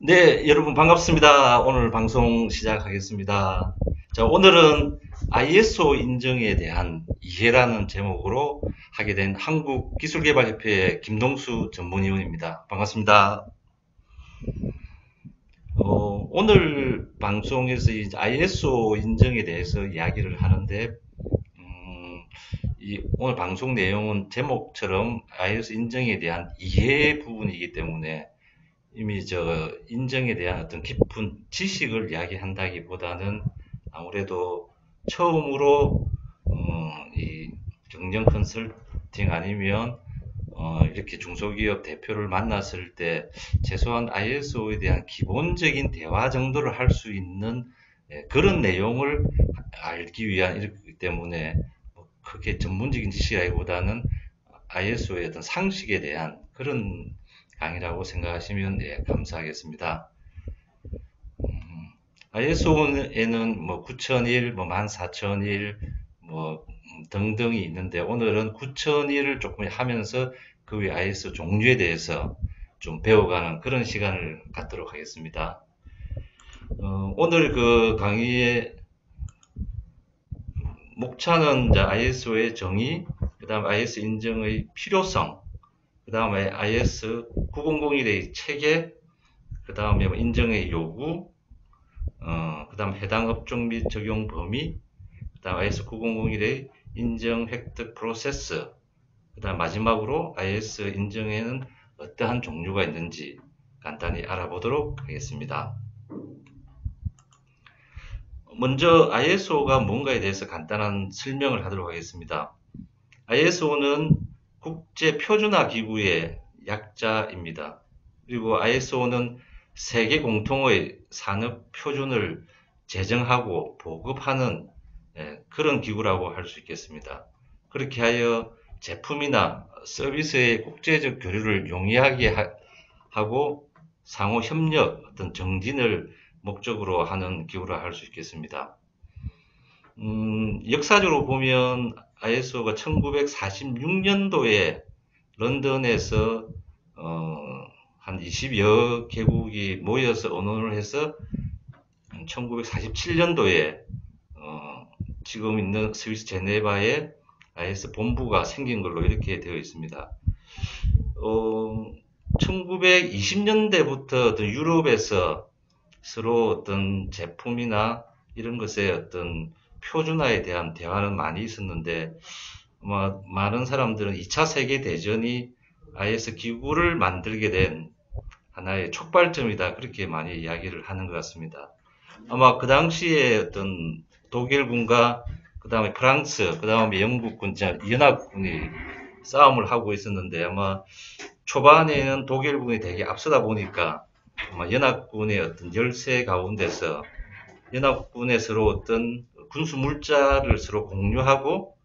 네, 여러분 반갑습니다. 오늘 방송 시작하겠습니다. 자, 오늘은 ISO 인증에 대한 이해라는 제목으로 하게 된 한국기술개발협회의 김동수 전문위원입니다. 반갑습니다. 오늘 방송에서 이제 ISO 인증에 대해서 이야기를 하는데, 음, 오늘 방송 내용은 제목처럼 ISO 인증에 대한 이해 부분이기 때문에 이미 인정에 대한 어떤 깊은 지식을 이야기한다기보다는 아무래도 처음으로 이 경영 컨설팅 아니면 이렇게 중소기업 대표를 만났을 때 최소한 ISO에 대한 기본적인 대화 정도를 할 수 있는 그런 내용을 알기 위한 이렇기 때문에 뭐 크게 전문적인 지식이라기보다는 ISO의 어떤 상식에 대한 그런 강의라고 생각하시면 감사하겠습니다. ISO에는 뭐 9001, 뭐 14001, 뭐 등등이 있는데 오늘은 9001을 조금 하면서 그 외 ISO 종류에 대해서 좀 배워가는 그런 시간을 갖도록 하겠습니다. 오늘 그 강의의 목차는 ISO의 정의, 그 다음 IS 인증의 필요성, 그 다음에 IS 9001의 체계, 그 다음에 인증의 요구, 그 다음 해당 업종 및 적용 범위, 그 다음 IS 9001의 인증 획득 프로세스, 그 다음 마지막으로 IS 인증에는 어떠한 종류가 있는지 간단히 알아보도록 하겠습니다. 먼저 ISO가 뭔가에 대해서 간단한 설명을 하도록 하겠습니다. ISO는 국제표준화 기구의 약자입니다. 그리고 ISO는 세계 공통의 산업 표준을 제정하고 보급하는 그런 기구라고 할 수 있겠습니다. 그렇게 하여 제품이나 서비스의 국제적 교류를 용이하게 하고 상호 협력, 어떤 정진을 목적으로 하는 기구라 할 수 있겠습니다. 역사적으로 보면 ISO가 1946년도에 런던에서 한 20여 개국이 모여서 언론을 해서 1947년도에 지금 있는 스위스 제네바에 IS 본부가 생긴 걸로 이렇게 되어 있습니다. 1920년대부터 어떤 유럽에서 서로 어떤 제품이나 이런 것의 어떤 표준화에 대한 대화는 많이 있었는데 아마 많은 사람들은 2차 세계대전이 IS 기구를 만들게 된 하나의 촉발점이다 그렇게 많이 이야기를 하는 것 같습니다. 아마 그 당시에 어떤 독일군과 그 다음에 프랑스, 그 다음에 영국군, 연합군이 싸움을 하고 있었는데 아마 초반에는 독일군이 되게 앞서다 보니까 아마 연합군의 어떤 열세 가운데서 연합군의 서로 어떤 군수 물자를 서로 공유하고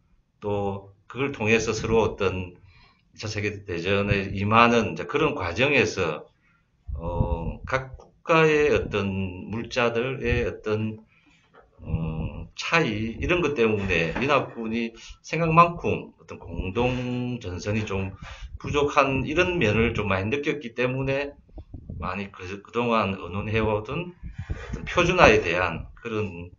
또 그걸 통해서 서로 어떤 2차 세계대전에 임하는 그런 과정에서 각 국가의 어떤 물자들의 어떤 차이 이런 것 때문에 연합군이 생각만큼 어떤 공동 전선이 좀 부족한 이런 면을 좀 많이 느꼈기 때문에 많이 그동안 의논해오던 어떤 표준화에 대한 그런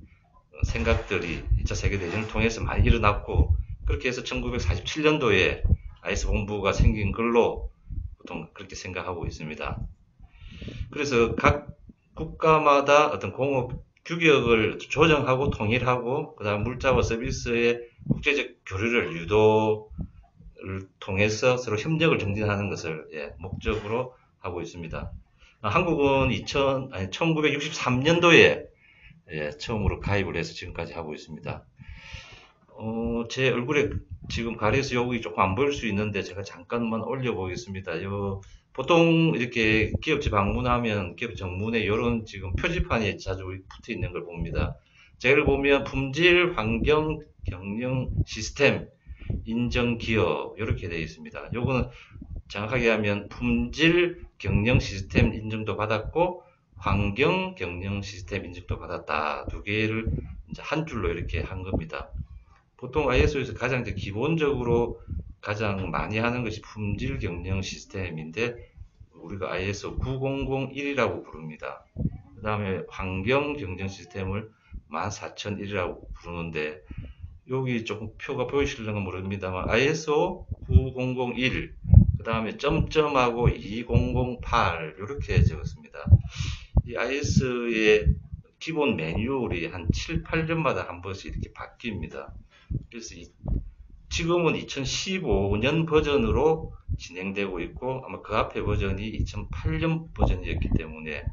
생각들이 2차 세계대전을 통해서 많이 일어났고 그렇게 해서 1947년도에 아이스 본부가 생긴 걸로 보통 그렇게 생각하고 있습니다. 그래서 각 국가마다 어떤 공업 규격을 조정하고 통일하고 그다음 물자와 서비스의 국제적 교류를 유도를 통해서 서로 협력을 증진하는 것을 목적으로 하고 있습니다. 한국은 1963년도에 처음으로 가입을 해서 지금까지 하고 있습니다. 제 얼굴에 지금 가려서 여기 조금 안 보일 수 있는데 제가 잠깐만 올려보겠습니다. 보통 이렇게 기업체 방문하면 기업 정문에 이런 지금 표지판이 자주 붙어 있는 걸 봅니다. 제를 보면 품질, 환경, 경영, 시스템, 인정 기업 이렇게 되어 있습니다. 요거는 정확하게 하면 품질, 경영 시스템 인증도 받았고 환경, 경영 시스템 인증도 받았다. 두 개를 이제 한 줄로 이렇게 한 겁니다. 보통 ISO에서 가장 기본적으로 가장 많이 하는 것이 품질 경영 시스템인데 우리가 ISO 9001이라고 부릅니다. 그 다음에 환경 경정 시스템을 14001이라고 부르는데, 여기 조금 표가 보이실려나 모릅니다만 ISO 9001, 그 다음에 점점하고 2008 이렇게 적었습니다. 이 IS의 기본 매뉴얼이 한 7, 8년마다 한 번씩 이렇게 바뀝니다. 그래서 지금은 2015년 버전으로 진행되고 있고, 아마 그 앞에 버전이 2008년 버전이었기 때문에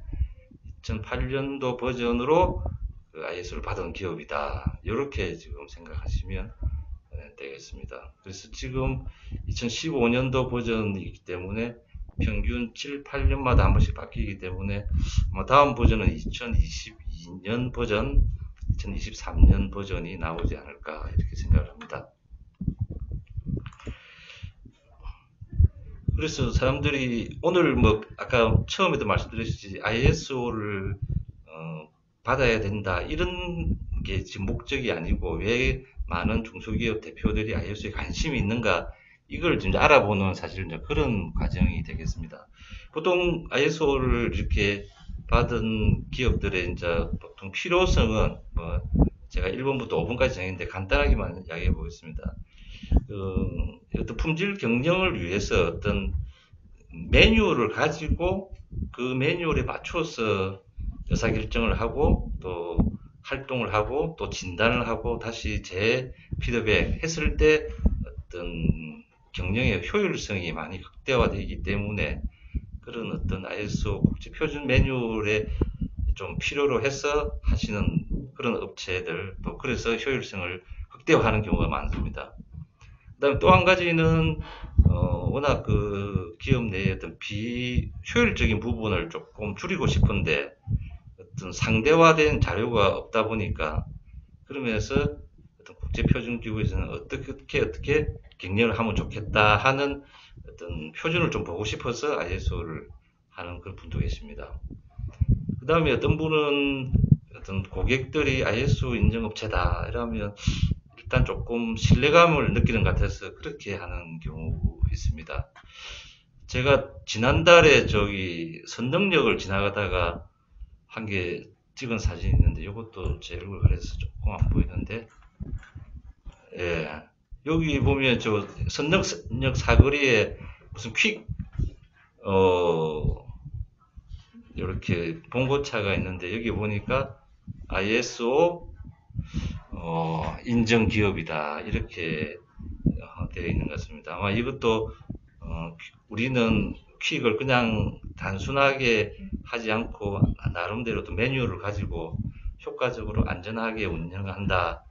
2008년도 버전으로 그 ISO를 받은 기업이다, 이렇게 지금 생각하시면 되겠습니다. 그래서 지금 2015년도 버전이기 때문에 평균 7, 8년마다 한 번씩 바뀌기 때문에 아마 다음 버전은 2022년 버전, 2023년 버전이 나오지 않을까 이렇게 생각을 합니다. 그래서 사람들이 오늘 뭐 아까 처음에도 말씀드렸듯이 ISO를 받아야 된다 이런 게 지금 목적이 아니고, 왜 많은 중소기업 대표들이 ISO에 관심이 있는가 이걸 좀 알아보는 사실 그런 과정이 되겠습니다. 보통 ISO를 이렇게 받은 기업들의 이제 보통 필요성은 뭐 제가 1번부터 5번까지 정했는데 간단하게만 이야기해 보겠습니다. 어떤 품질 경영을 위해서 어떤 매뉴얼을 가지고 그 매뉴얼에 맞춰서 의사결정을 하고 또 활동을 하고 또 진단을 하고 다시 재피드백 했을 때 어떤 경영의 효율성이 많이 극대화되기 때문에 그런 어떤 ISO 국제표준 매뉴얼에 좀 필요로 해서 하시는 그런 업체들, 또 그래서 효율성을 극대화하는 경우가 많습니다. 그 다음에 또 한 가지는 워낙 그 기업 내에 어떤 비효율적인 부분을 조금 줄이고 싶은데 어떤 상대화된 자료가 없다 보니까, 그러면서 어떤 국제표준기구에서는 어떻게 경영을 하면 좋겠다 하는 어떤 표준을 좀 보고 싶어서 ISO를 하는 그런 분도 계십니다. 그 다음에 어떤 분은 어떤 고객들이 ISO 인정업체다 이러면 일단 조금 신뢰감을 느끼는 것 같아서 그렇게 하는 경우 있습니다. 제가 지난달에 저기 선릉역을 지나가다가 한 개 찍은 사진이 있는데, 이것도 제 얼굴 가려서 조금 안 보이는데, 예, 여기 보면 저 선릉역 사거리에 무슨 이렇게 봉고차가 있는데, 여기 보니까 ISO 인정 기업이다 이렇게 되어 있는 것 같습니다. 아마 이것도 우리는 퀵을 그냥 단순하게 하지 않고 나름대로 또 매뉴얼을 가지고 효과적으로 안전하게 운영한다.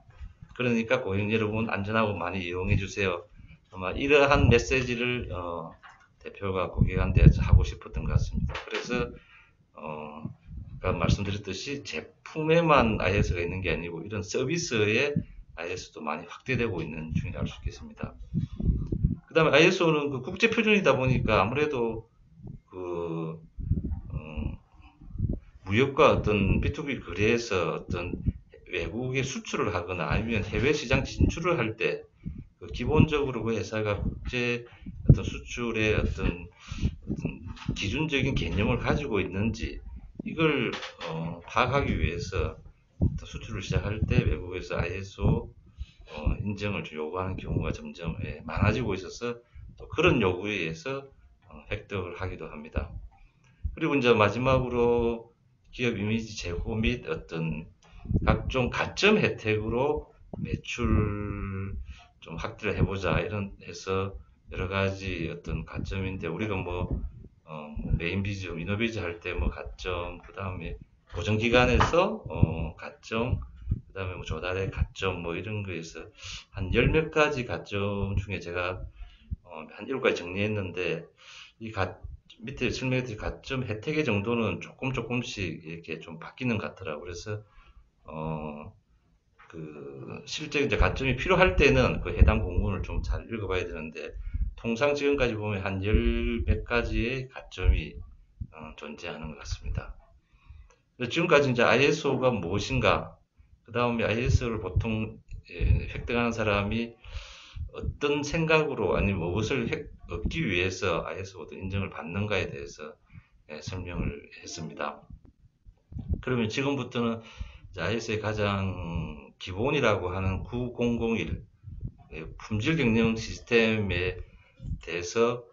그러니까 고객 여러분 안전하고 많이 이용해 주세요. 아마 이러한 메시지를 대표가 고객한테 하고 싶었던 것 같습니다. 그래서 아까 말씀드렸듯이 제품에만 IS가 있는 게 아니고 이런 서비스에 IS도 많이 확대되고 있는 중이라 할 수 있겠습니다. 그 다음에 ISO는 그 국제 표준이다 보니까 아무래도 그 무역과 어떤 B2B 거래에서 어떤 외국에 수출을 하거나 아니면 해외 시장 진출을 할 때 그 기본적으로 그 회사가 국제 어떤 수출의 어떤 기준적인 개념을 가지고 있는지 이걸 파악하기 위해서 수출을 시작할 때 외국에서 ISO 인정을 좀 요구하는 경우가 점점 많아지고 있어서 또 그런 요구에 의해서 획득을 하기도 합니다. 그리고 이제 마지막으로 기업 이미지 제고 및 어떤 각종 가점 혜택으로 매출 좀 확대를 해보자 이런 해서 여러 가지 어떤 가점인데, 우리가 뭐 메인 비즈, 이노비즈 할 때 뭐 가점, 그 다음에 고정기간에서 가점, 그 다음에 뭐 조달의 가점 뭐 이런 거에서 한 열 몇 가지 가점 중에 제가 한 7가지 정리했는데, 이 밑에 설명드린 가점 혜택의 정도는 조금씩 이렇게 좀 바뀌는 것 같더라고요. 그래서 실제 이제 가점이 필요할 때는 그 해당 공문을 좀 잘 읽어봐야 되는데, 통상 지금까지 보면 한 열 몇 가지의 가점이 존재하는 것 같습니다. 지금까지 이제 ISO가 무엇인가, 그 다음에 ISO를 보통 획득하는 사람이 어떤 생각으로 아니면 무엇을 얻기 위해서 ISO 보드 인증을 받는가에 대해서 설명을 했습니다. 그러면 지금부터는 ISO의 가장 기본이라고 하는 9001 품질 경영 시스템에 대해서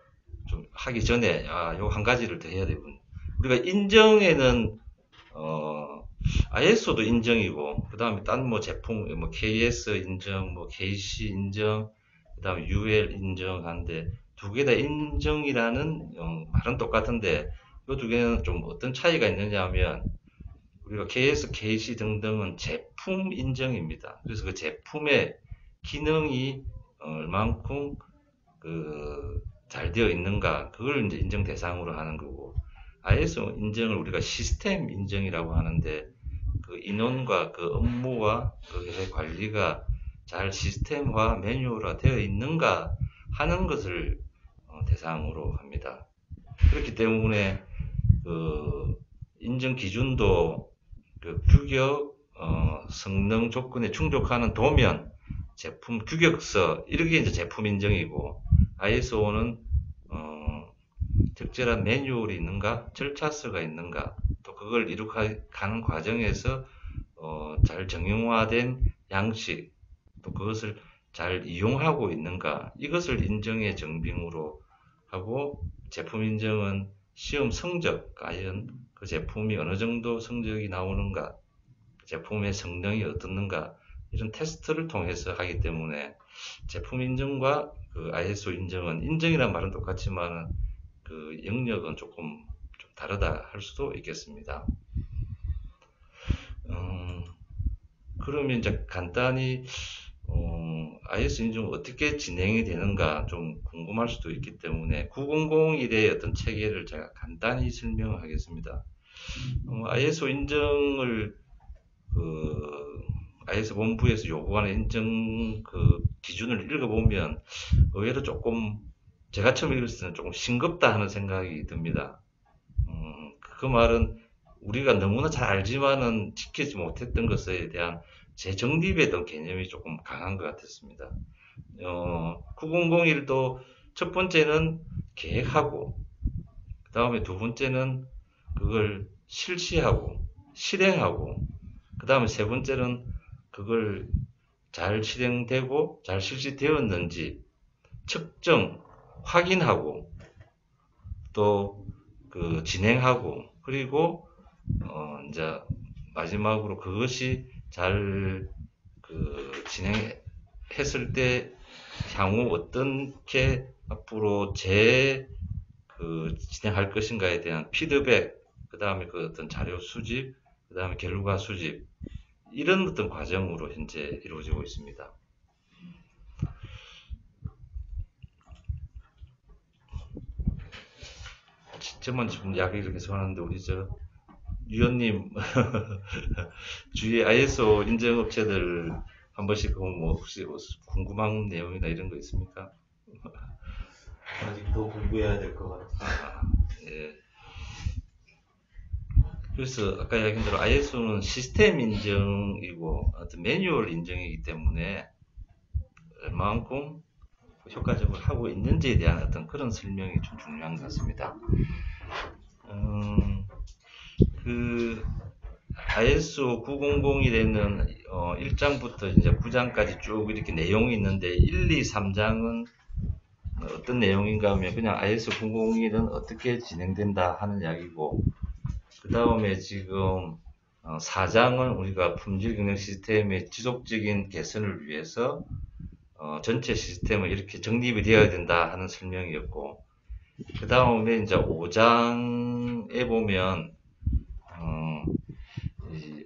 좀 하기 전에 요 한 가지를 더 해야 되군. 우리가 인정에는 ISO도 인정이고 그 다음에 딴 뭐 제품 뭐 KS 인정, 뭐 KC 인정, 그 다음에 UL 인정한데 두 개 다 인정이라는 말은 똑같은데 이 두 개는 좀 어떤 차이가 있느냐 하면 우리가 KS, KC 등등은 제품 인정입니다. 그래서 그 제품의 기능이 얼만큼 잘 되어 있는가 그걸 이제 인정 대상으로 하는 거고 ISO 인정을 우리가 시스템 인정이라고 하는데 그 인원과 그 업무와 그 관리가 잘 시스템화 매뉴얼화 되어 있는가 하는 것을 대상으로 합니다. 그렇기 때문에 그 인증 기준도 그 규격 성능 조건에 충족하는 도면 제품 규격서 이렇게 이제 제품 인정이고 ISO는 적절한 매뉴얼이 있는가 절차서가 있는가 또 그걸 이룩하는 과정에서 잘 정형화된 양식 또 그것을 잘 이용하고 있는가 이것을 인정의 정빙으로 하고 제품 인정은 시험 성적 과연 그 제품이 어느 정도 성적이 나오는가 제품의 성능이 어떻는가 이런 테스트를 통해서 하기 때문에 제품 인정과 그 ISO 인정은 인정이란 말은 똑같지만 그 영역은 조금 좀 다르다 할 수도 있겠습니다. 그러면 이제 간단히 ISO 인증 어떻게 진행이 되는가 좀 궁금할 수도 있기 때문에 9001의 어떤 체계를 제가 간단히 설명하겠습니다. ISO 인증을 ISO 본부에서 요구하는 인증 그 기준을 읽어보면 의외로 조금 제가 처음 읽을 때는 조금 싱겁다 하는 생각이 듭니다. 그 말은 우리가 너무나 잘 알지만은 지키지 못했던 것에 대한 재정립에 대한 개념이 조금 강한 것 같았습니다. 9001도 첫 번째는 계획하고 그 다음에 두 번째는 그걸 실시하고 실행하고 그 다음에 세 번째는 그걸 잘 실행되고 잘 실시되었는지 측정, 확인하고 또 그 진행하고 그리고 이제 마지막으로 그것이 잘 그 진행했을 때 향후 어떻게 앞으로 그 진행할 것인가에 대한 피드백, 그 다음에 그 어떤 자료 수집, 그 다음에 결과 수집 이런 어떤 과정으로 현재 이루어지고 있습니다. 저만 지금 이야기를 계속 하는데 우리 저 위원님 주위에 ISO 인증 업체들 한 번씩 뭐 혹시 궁금한 내용이나 이런 거 있습니까? 아직 더 공부해야 될 것 같아요. 예. 그래서 아까 이야기한 대로 ISO는 시스템 인증이고 어떤 매뉴얼 인증이기 때문에 얼마만큼 효과적으로 하고 있는지에 대한 어떤 그런 설명이 좀 중요한 것 같습니다. 그 ISO 9001에는 1장부터 이제 9장까지 쭉 이렇게 내용이 있는데 1, 2, 3장은 어떤 내용인가 하면 그냥 ISO 9001은 어떻게 진행된다 하는 이야기고 그 다음에 지금 4장은 우리가 품질 경영 시스템의 지속적인 개선을 위해서 전체 시스템을 이렇게 정립이 되어야 된다 하는 설명이었고 그 다음에 이제 5장에 보면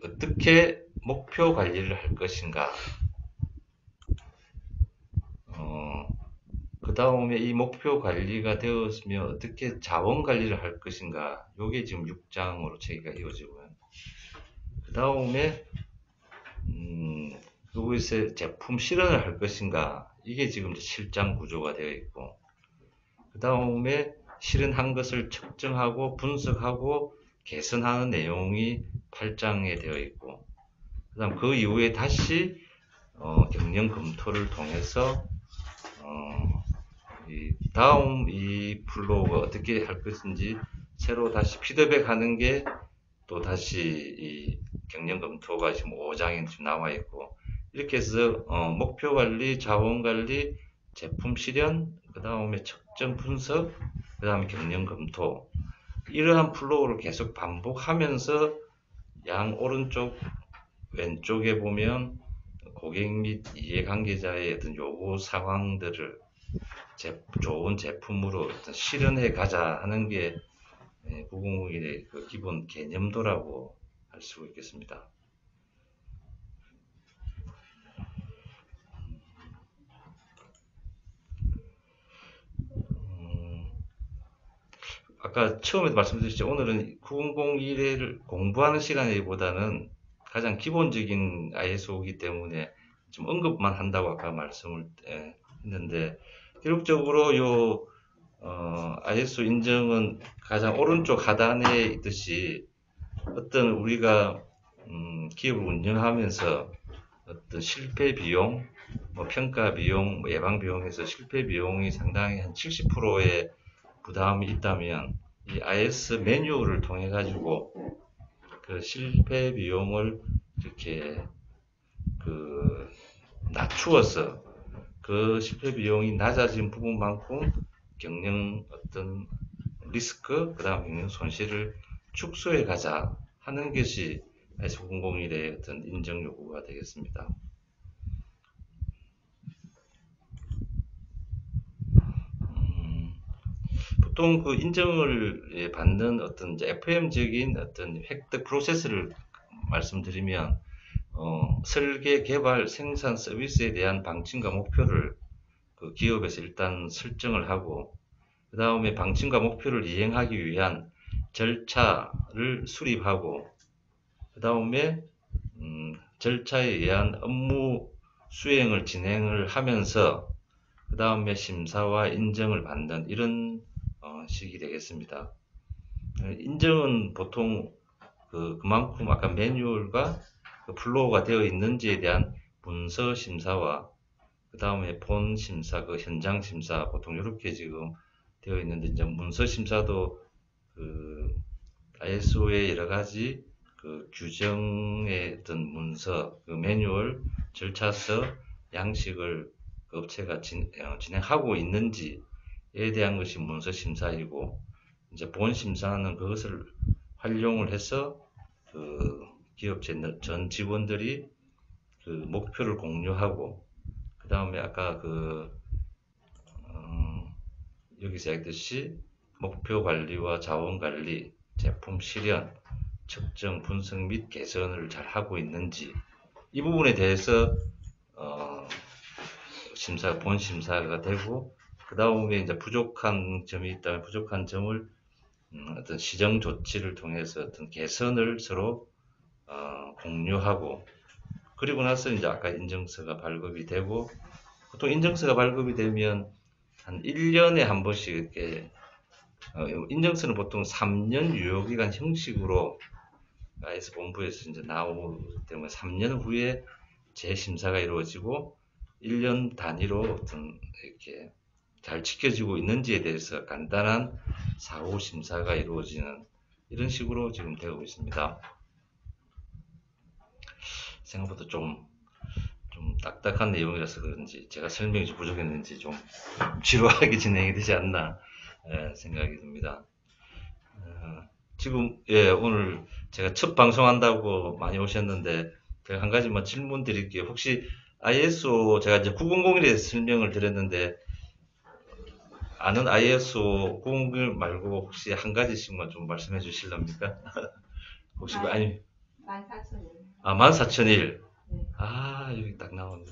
어떻게 목표 관리를 할 것인가 그 다음에 이 목표 관리가 되었으면 어떻게 자원 관리를 할 것인가 요게 지금 6장으로 체계가 이어지고요 그 다음에 그곳에 제품 실현을 할 것인가 이게 지금 7장 구조가 되어 있고 그 다음에 실현한 것을 측정하고 분석하고 개선하는 내용이 8장에 되어 있고 그 다음 그 이후에 다시 경영 검토를 통해서 이 다음 이 플로우가 어떻게 할 것인지 새로 다시 피드백하는 게 또 다시 이 경영 검토가 지금 5장에 지금 나와 있고 이렇게 해서 목표 관리, 자원 관리, 제품 실현, 그 다음에 측정 분석, 그 다음에 경영 검토 이러한 플로우를 계속 반복하면서 양 오른쪽 왼쪽에 보면 고객 및 이해관계자의 어떤 요구 상황들을 좋은 제품으로 어떤 실현해 가자 하는 게 901의 그 기본 개념도라고 할 수 있겠습니다. 아까 처음에 말씀드렸듯이 오늘은 9001을 공부하는 시간이보다는 가장 기본적인 ISO이기 때문에 좀 언급만 한다고 아까 말씀을 했는데 기록적으로 요 ISO 인증은 가장 오른쪽 하단에 있듯이 어떤 우리가 기업을 운영하면서 어떤 실패 비용, 뭐 평가 비용, 뭐 예방 비용에서 실패 비용이 상당히 한 70%의 부담이 있다면 이 IS 매뉴얼을 통해 가지고 그 실패 비용을 이렇게 그 낮추어서 그 실패 비용이 낮아진 부분만큼 경영 어떤 리스크, 그 다음 경영 손실을 축소해 가자 하는 것이 ISO 001의 어떤 인정 요구가 되겠습니다. 보통 그 인정을 받는 어떤 이제 FM적인 어떤 획득 프로세스를 말씀드리면 설계, 개발, 생산, 서비스에 대한 방침과 목표를 그 기업에서 일단 설정을 하고 그 다음에 방침과 목표를 이행하기 위한 절차를 수립하고 그 다음에 절차에 의한 업무 수행을 진행을 하면서 그 다음에 심사와 인정을 받는 이런 식이 되겠습니다. 인정은 보통 그만큼 아까 매뉴얼과 그 플로우가 되어 있는지에 대한 문서 심사와 그 다음에 본 심사, 그 현장 심사 보통 이렇게 지금 되어 있는데 이제 문서 심사도 그 ISO의 여러 가지 그 규정의 어떤 문서, 그 매뉴얼, 절차서, 양식을 그 업체가 진행하고 있는지에 대한 것이 문서 심사이고 이제 본 심사는 그것을 활용을 해서 그 기업 전 직원들이 그 목표를 공유하고 그 다음에 아까 여기서 했듯이 목표 관리와 자원 관리, 제품 실현, 측정, 분석 및 개선을 잘 하고 있는지 이 부분에 대해서 본 심사가 되고 그 다음에 이제 부족한 점이 있다면 부족한 점을 어떤 시정 조치를 통해서 어떤 개선을 서로 공유하고 그리고 나서 이제 아까 인증서가 발급이 되고 보통 인증서가 발급이 되면 한 1년에 한 번씩 이렇게 인증서는 보통 3년 유효기간 형식으로 IS 본부에서 이제 나오기 때문에 3년 후에 재심사가 이루어지고 1년 단위로 어떤 이렇게 잘 지켜지고 있는지에 대해서 간단한 사후 심사가 이루어지는 이런 식으로 지금 되고 있습니다. 생각보다 좀 딱딱한 내용이라서 그런지 제가 설명이 좀 부족했는지 좀 지루하게 진행이 되지 않나 생각이 듭니다. 지금 오늘 제가 첫 방송한다고 많이 오셨는데 제가 한 가지만 질문 드릴게요. 혹시 ISO 제가 이제 9001에 설명을 드렸는데 아는 ISO 9001 말고 혹시 한 가지씩만 좀 말씀해 주실랍니까? 혹시 아니 14,000일. 14,001. 네. 여기 딱 나오네.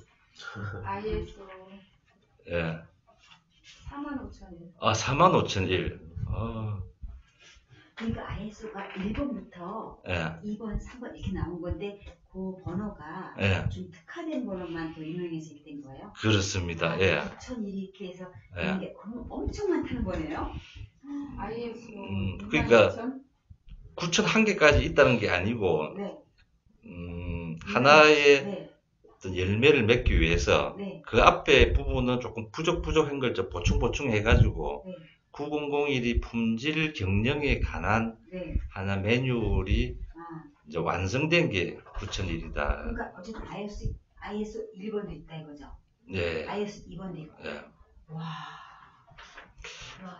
ISO 예. 45,000일. 45,001. 그러니까 ISO가 1번부터 예. 2번, 3번 이렇게 나온 건데 그 번호가 예. 좀 특화된 번호만 더 유명해서 이렇게 된 거예요? 그렇습니다. 예. 9,000일 이렇게 해서 예. 되는 게 엄청 많다는 거네요? ISO 그러니까 29,000? 9,001개까지 있다는 게 아니고 네. 하나의 네. 어떤 열매를 맺기 위해서 네. 그 앞에 부분은 조금 부족한 걸 좀 보충 해가지고 네. 9001이 품질 경영에 관한 네. 하나 매뉴얼이 아, 이제 완성된 게 9001이다. 그러니까 어쨌든 IS 1번도 있다 이거죠. 예. IS 2번도 있고. 예. 와.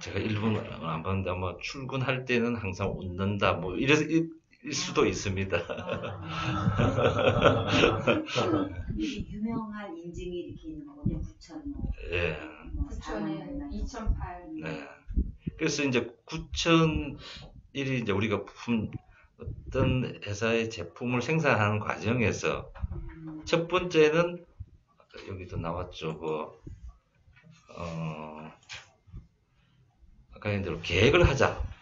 제가 1번 안 봤는데 아마 출근할 때는 항상 웃는다 뭐 일 수도 있습니다. 이게 유명한 인증이 이렇게 있는 거군요. 9000뭐. 예. 2000에 2008. 네. 그래서 이제 9001이 이제 우리가 어떤 회사의 제품을 생산하는 과정에서 첫 번째는 아까 여기도 나왔죠. 아까 얘기한 대로 계획을 하자.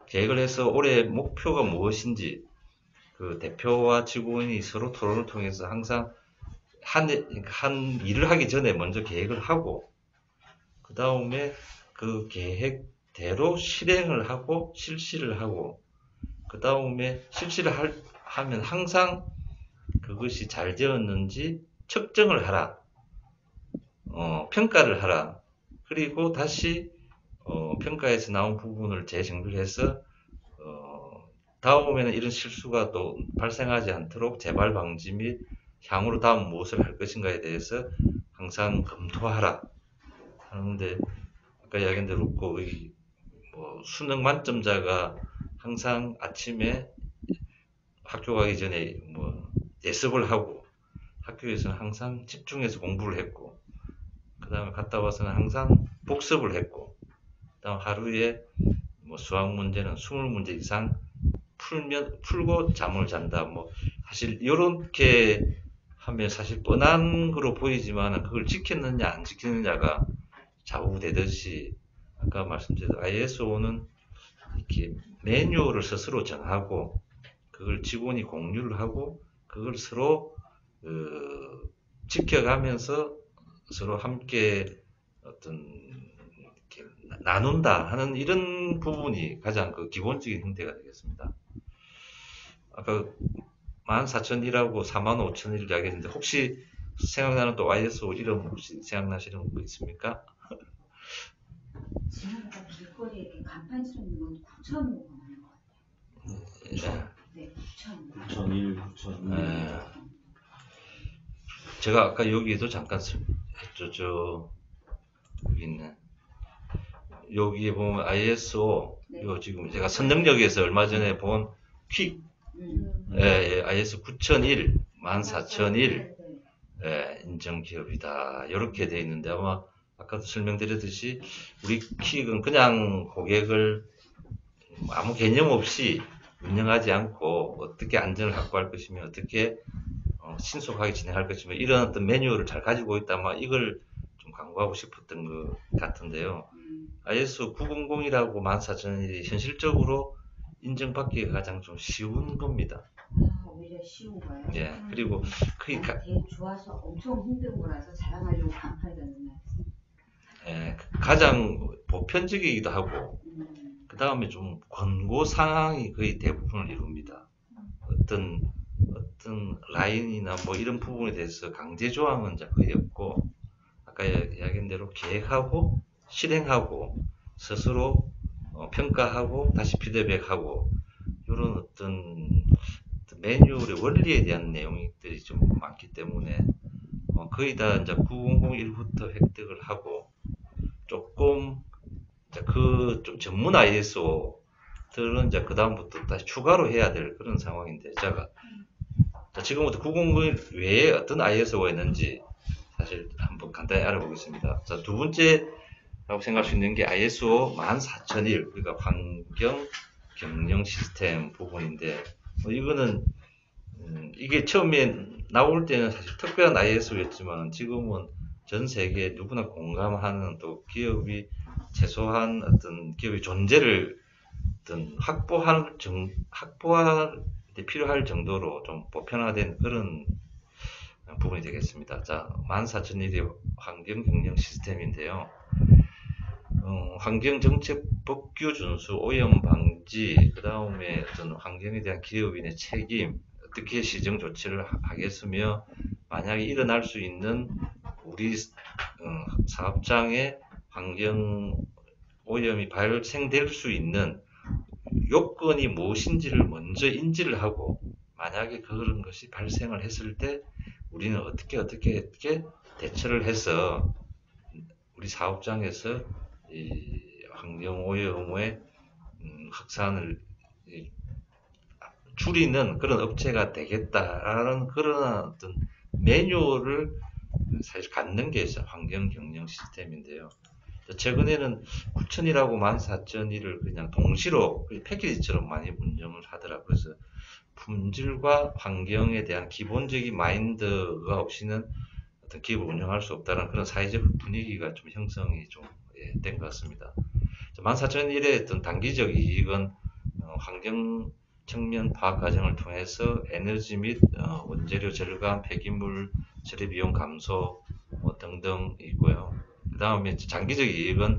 계획을 해서 올해 목표가 무엇인지 그 대표와 직원이 서로 토론을 통해서 항상 한 일을 하기 전에 먼저 계획을 하고 그 다음에 그 계획대로 실행을 하고 실시를 하고 그 다음에 실시를 하면 항상 그것이 잘 되었는지 측정을 하라. 평가를 하라. 그리고 다시 평가에서 나온 부분을 재정비해서 다음에는 이런 실수가 또 발생하지 않도록 재발 방지 및 향후로 다음 무엇을 할 것인가에 대해서 항상 검토하라 하는데 아까 이야기한 대로 뭐 수능 만점자가 항상 아침에 학교 가기 전에 뭐 예습을 하고 학교에서는 항상 집중해서 공부를 했고 그 다음에 갔다 와서는 항상 복습을 했고 그 다음 하루에 뭐 수학 문제는 20문제 이상 풀고 잠을 잔다 뭐 사실 이렇게 하면 사실 뻔한 거로 보이지만 그걸 지켰느냐 안 지켰느냐가 좌우되듯이 아까 말씀드린 ISO는 이렇게 매뉴얼을 스스로 정하고 그걸 직원이 공유를 하고 그걸 서로 지켜가면서 서로 함께 어떤 이렇게 나눈다 하는 이런 부분이 가장 그 기본적인 형태가 되겠습니다. 아까 14001하고 45001 이야기했는데 혹시 생각나는 또 ISO 이름 혹시 생각나시는 거 있습니까? 지나가다 길거리에 이렇게 간판처럼 있는 건 9000호 하는 것 같아요. 네, 9000. 9001, 9002. 네. 제가 아까 여기에도 잠깐 했죠. 여기 있네. 여기에 보면 ISO 네. 요 지금 제가 선능력에서 얼마 전에 본 IS 9001, 14001 인정 기업이다. 이렇게 돼 있는데 아마 아까도 설명드렸듯이 우리 킥은 그냥 고객을 아무 개념 없이 운영하지 않고 어떻게 안전을 확보할 것이며 어떻게 신속하게 진행할 것이며 이런 어떤 매뉴얼을 잘 가지고 있다면 이걸 좀 광고하고 싶었던 것 같은데요. ISO 900이라고 14001이 현실적으로 인정받기가 가장 좀 쉬운 겁니다. 오히려 쉬운 거예요. 예, 그리고 되게 좋아서 엄청 힘든 거라서 자랑하려고 간판이라는 말. 예, 가장 보편적이기도 하고 그 다음에 좀 권고 사항이 거의 대부분을 이룹니다. 어떤 라인이나 뭐 이런 부분에 대해서 강제 조항은 거의 없고 아까 이야기한 대로 계획하고 실행하고 스스로 평가하고 다시 피드백하고 이런 어떤 매뉴얼의 원리에 대한 내용들이 좀 많기 때문에 거의 다 이제 9001부터 획득을 하고 조금 그 좀 전문 ISO들은 이제 그 다음부터 다시 추가로 해야 될 그런 상황인데 제가 지금부터 901 외에 어떤 ISO가 있는지 사실 한번 간단히 알아보겠습니다. 자, 두 번째라고 생각할 수 있는 게 ISO 14001 그러니까 환경 경영 시스템 부분인데 이거는 이게 처음에 나올 때는 사실 특별한 ISO였지만 지금은 전 세계 누구나 공감하는 또 기업이 최소한 어떤 기업의 존재를 어떤 확보할 때 필요할 정도로 좀 보편화된 그런 부분이 되겠습니다. 자, 14001의 환경 경영 시스템인데요. 환경 정책 법규 준수, 오염 방지, 그 다음에 어떤 환경에 대한 기업인의 책임, 어떻게 시정 조치를 하겠으며 만약에 일어날 수 있는 우리 사업장의 환경 오염이 발생될 수 있는 요건이 무엇인지를 먼저 인지를 하고, 만약에 그런 것이 발생을 했을 때 우리는 어떻게 대처를 해서 우리 사업장에서 이 환경 오염의 확산을 줄이는 그런 업체가 되겠다라는 그런 어떤 매뉴얼을 사실 갖는 게 환경 경영 시스템인데요. 최근에는 9,000이라고 14,000일을 그냥 동시로 패키지처럼 많이 운영을 하더라고요. 그래서 품질과 환경에 대한 기본적인 마인드가 없이는 어떤 기업을 운영할 수 없다는 그런 사회적 분위기가 좀 형성이 좀 된 것 같습니다. 14,001의 어떤 단기적 이익은 환경 측면 파악 과정을 통해서 에너지 및 원재료 절감, 폐기물 처리 비용 감소 등등 있고요. 그 다음에 장기적 이익은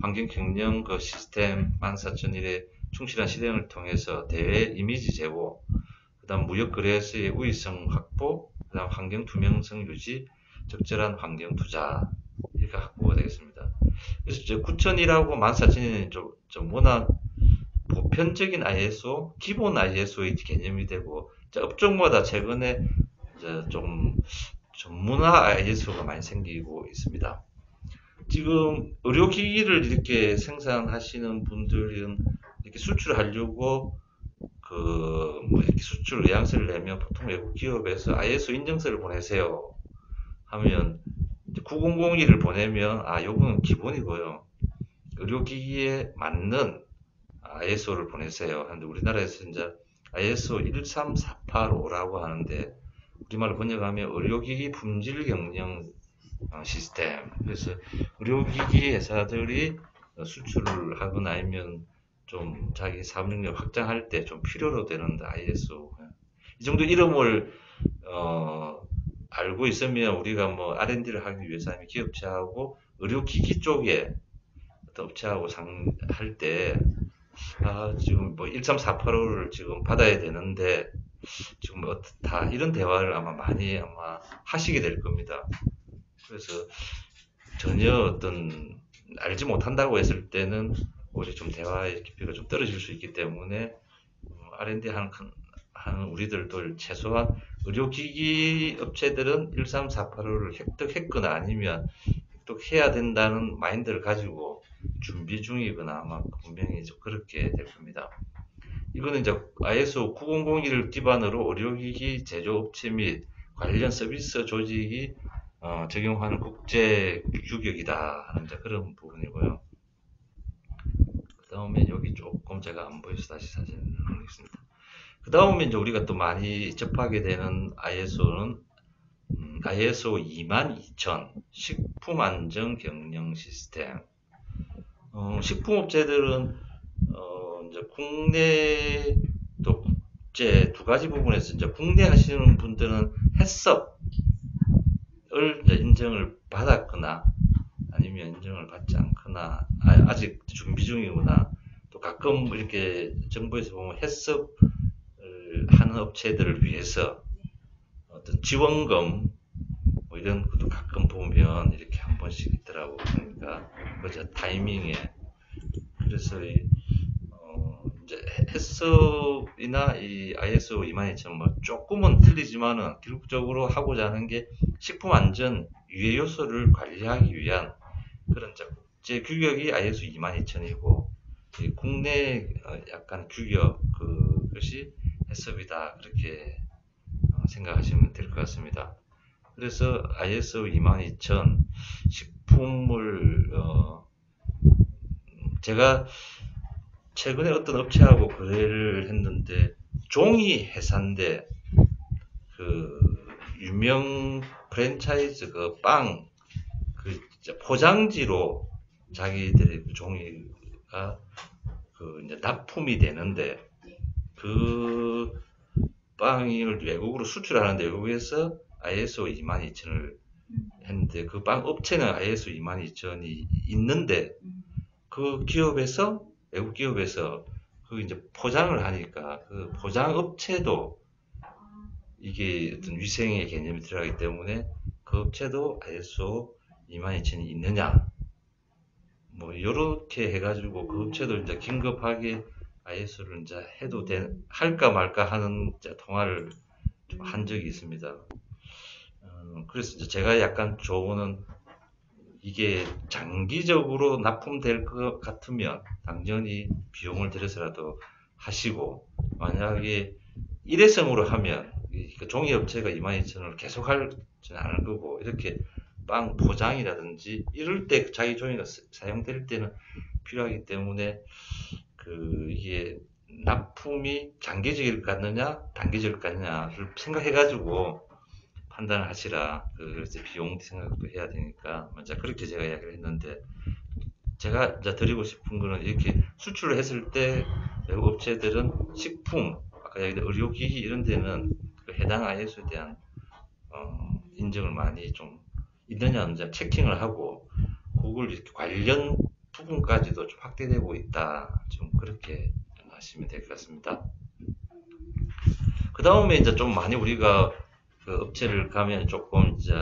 환경 경영 그 시스템 14,001의 충실한 실행을 통해서 대외 이미지 제고, 그 다음 무역 거래에서의 우위성 확보, 그 다음 환경 투명성 유지, 적절한 환경 투자, 이렇게 확보가 되겠습니다. 그래서 이제 9,000이라고 14,000은 좀 워낙 보편적인 ISO, 기본 ISO의 개념이 되고, 업종마다 최근에 이제 좀 전문화 ISO가 많이 생기고 있습니다. 지금 의료기기를 이렇게 생산하시는 분들은 이렇게 수출하려고 이렇게 수출 의향서를 내면 보통 외국 기업에서 ISO 인증서를 보내세요 하면 9001을 보내면 요거는 기본이고요. 의료기기에 맞는 ISO를 보내세요 하는데, 우리나라에서 이제 ISO 13485라고 하는데 우리말로 번역하면 의료기기 품질 경영 시스템. 그래서 의료기기 회사들이 수출을 하거나 아니면 좀 자기 사업 능력 확장할 때 좀 필요로 되는 ISO. 이 정도 이름을 알고 있으면 우리가 뭐 R&D를 하기 위해서 아니면 기업체하고 의료기기 쪽에 업체하고 상할 때 지금 뭐 13485를 지금 받아야 되는데 지금 다 이런 대화를 많이 하시게 될 겁니다. 그래서 전혀 어떤 알지 못한다고 했을 때는 오히려 좀 대화의 깊이가 좀 떨어질 수 있기 때문에 R&D 하는 우리들도 최소한 의료기기 업체들은 13485를 획득했거나 아니면 획득해야 된다는 마인드를 가지고 준비 중이거나 아마 분명히 그렇게 될 겁니다. 이거는 이제 ISO 9001을 기반으로 의료기기 제조업체 및 관련 서비스 조직이 적용하는 국제 규격이다 하는 그런 부분이고요. 그 다음에 여기 조금 제가 안 보여서 다시 사진을 올리겠습니다. 그 다음에 이제 우리가 또 많이 접하게 되는 ISO는 ISO 22000 식품안전 경영 시스템. 식품업체들은 이제 국내 또 국제 두 가지 부분에서 이제 국내 하시는 분들은 해썹을 이제 인증을 받았거나 아니면 인증을 받지 않거나 아직 준비 중이거나, 또 가끔 이렇게 정부에서 보면 해썹을 하는 업체들을 위해서 어떤 지원금 뭐 이런 것도 가끔 보면 이렇게 한 번씩 있더라고. 그러니까 그저 타이밍에. 그래서 이제 해썹이나 이 ISO 22000 뭐 조금은 틀리지만은 결국적으로 하고자 하는 게 식품 안전 유해 요소를 관리하기 위한 그런 국제 규격이 ISO 22000이고, 국내 약간 규격 그것이 해썹이다, 그렇게 생각하시면 될 것 같습니다. 그래서 ISO 22000 식품을 제가 최근에 어떤 업체하고 거래를 했는데, 종이 회사인데 유명 프랜차이즈 빵 포장지로 자기들의 종이가 이제 납품이 되는데, 그 빵을 외국으로 수출하는데 외국에서 ISO 22000을 했는데, 그 빵 업체는 ISO 22000이 있는데 그 기업에서 외국 기업에서 그 이제 포장을 하니까 그 포장 업체도 이게 어떤 위생의 개념이 들어가기 때문에 그 업체도 ISO 22000이 있느냐 뭐 요렇게 해가지고 그 업체도 이제 긴급하게 ISO를 이제 해도 할까 말까 하는 이제 통화를 좀 한 적이 있습니다. 그래서 이제 제가 약간 조언은 이게 장기적으로 납품될 것 같으면 당연히 비용을 들여서라도 하시고, 만약에 일회성으로 하면 그 종이업체가 22,000원을 계속 하지는 않을 거고, 이렇게 빵 포장이라든지 이럴 때 자기 종이가 사용될 때는 필요하기 때문에 이게 납품이 장기적일 것 같느냐 단기적일 것 같느냐를 생각해 가지고 판단을 하시라. 그래서 비용 생각도 해야 되니까 먼저 그렇게 제가 이야기를 했는데, 제가 이제 드리고 싶은 거는 이렇게 수출을 했을 때 외국 업체들은 식품, 아까 얘기한 의료기기 이런 데는 그 해당 ISO에 대한 인증을 많이 좀 있느냐 없느냐 체킹을 하고, 그걸 이렇게 관련 부분까지도 좀 확대되고 있다. 좀 그렇게 하시면 될 것 같습니다. 그 다음에 이제 좀 많이 우리가 그 업체를 가면 조금 이제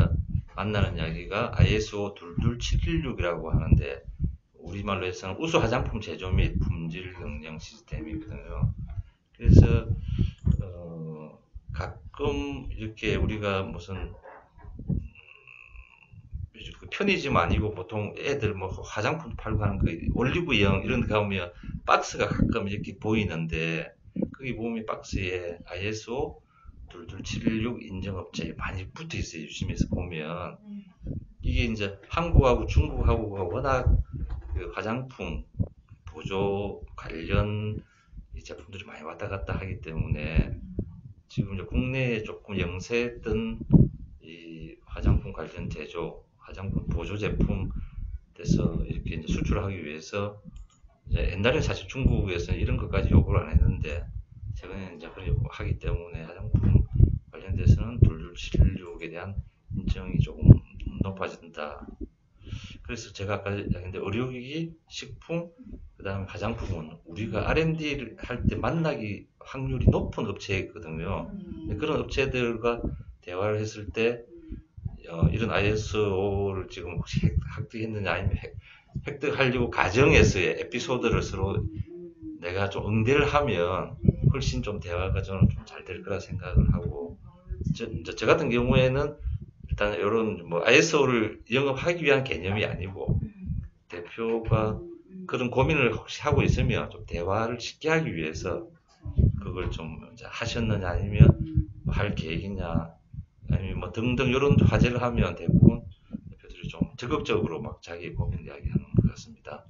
만나는 이야기가 ISO 22716이라고 하는데, 우리말로 해서는 우수 화장품 제조 및 품질 경영 시스템이거든요. 그래서 가끔 이렇게 우리가 무슨 그 편의점 아니고 보통 애들 뭐 화장품 팔고 하는 그 올리브영 이런 데 가보면 박스가 가끔 이렇게 보이는데, 거기 보면 박스에 ISO 22716 인증업체 많이 붙어 있어요. 유심해서 보면 이게 이제 한국하고 중국하고가 워낙 그 화장품 보조 관련 제품들이 많이 왔다 갔다 하기 때문에 지금 이제 국내에 조금 영세했던 이 화장품 관련 제조, 화장품 보조 제품 돼서 이렇게 이제 수출하기 위해서 이제 옛날에 사실 중국에서는 이런 것까지 요구를 안 했는데 최근에 이제 그러려고 하기 때문에 화장품 관련돼서는 22716에 대한 인정이 조금 높아진다. 그래서 제가 아까 얘기했는데 의료기기, 식품, 그 다음에 화장품은 우리가 R&D를 할 때 만나기 확률이 높은 업체거든요. 그런 업체들과 대화를 했을 때 이런 ISO를 지금 혹시 획득했느냐 아니면 획득하려고 가정에서의 에피소드를 서로 내가 좀 응대를 하면 훨씬 좀 대화가 저는 좀 잘 될 거라 생각을 하고, 저 같은 경우에는 일단 이런 뭐 ISO를 영업하기 위한 개념이 아니고 대표가 그런 고민을 혹시 하고 있으면 좀 대화를 쉽게 하기 위해서 그걸 좀 이제 하셨느냐 아니면 뭐 할 계획이냐 아니면 뭐 등등 이런 화제를 하면 대부분 대표들이 좀 적극적으로 막 자기 고민 이야기하는 것 같습니다.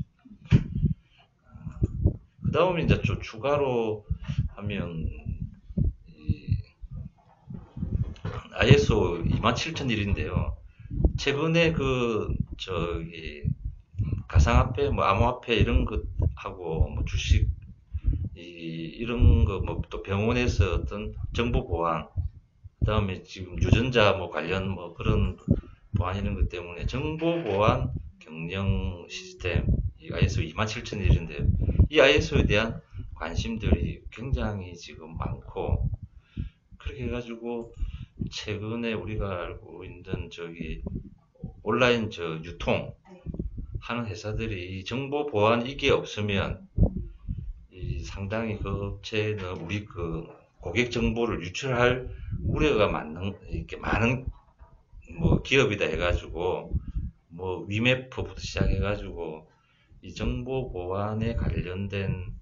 그 다음에 이제 좀 추가로 하면 이 ISO 27001인데요. 최근에 가상화폐, 뭐 암호화폐 이런 것하고 뭐 주식 이런 거 뭐 또 병원에서 어떤 정보 보안, 그다음에 지금 유전자 뭐 관련 뭐 그런 보안 이런 것 때문에 정보 보안 경영 시스템 이 ISO 27001인데요. 이 ISO에 대한 관심들이 굉장히 지금 많고, 그렇게 해가지고 최근에 우리가 알고 있는 온라인 유통 하는 회사들이 정보 보안 이게 없으면 상당히 그 업체는 우리 그 고객 정보를 유출할 우려가 이렇게 많은 뭐 기업이다 해가지고 뭐 위메퍼부터 시작해가지고 이 정보 보안에 관련된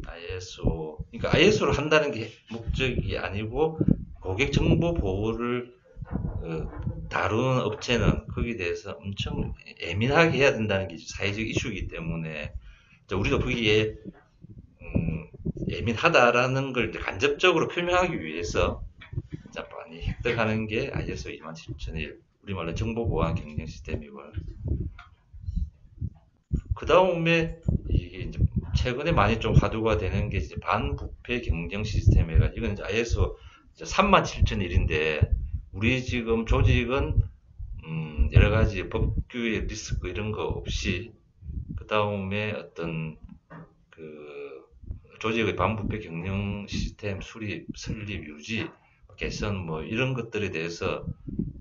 ISO, 그러니까 ISO를 한다는 게 목적이 아니고 고객 정보 보호를 다루는 업체는 거기에 대해서 엄청 예민하게 해야 된다는 게 사회적 이슈이기 때문에 우리도 거기에 예민하다라는 걸 간접적으로 표명하기 위해서 많이 획득하는 게 ISO 27001, 우리말로 정보보안 경영 시스템이고요. 그 다음에 이게 이제 최근에 많이 좀 화두가 되는 게 이제 반부패 경영 시스템이라, 이건 이제 ISO 37001인데 우리 지금 조직은 여러 가지 법규의 리스크 이런 거 없이, 그 다음에 어떤 조직의 반부패 경영 시스템 수립, 설립, 유지 개선 뭐 이런 것들에 대해서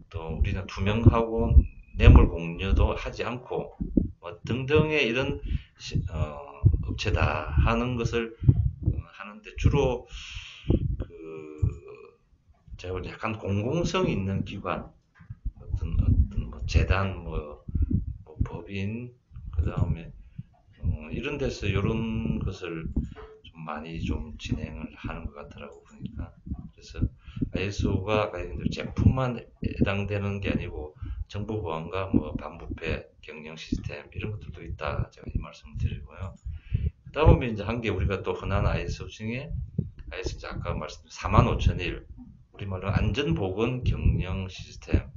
또 우리는 투명하고 뇌물 공여도 하지 않고 뭐 등등의 이런 업체다 하는 것을 하는데 주로 제가 볼 때 약간 공공성 있는 기관 어떤 뭐 재단 뭐 법인 그 다음에 이런 데서 이런 것을 좀 많이 좀 진행을 하는 것 같더라고 보니까. 그래서 ISO가 아까 얘기한 대로 제품만 해당되는 게 아니고 정보 보안과 뭐 반부패 경영 시스템 이런 것들도 있다, 제가 이 말씀을 드리고요. 그 다음에 이제 한 개 우리가 또 흔한 ISO 중에 ISO 이제 아까 말씀드린 45001 우리말로 안전보건 경영 시스템.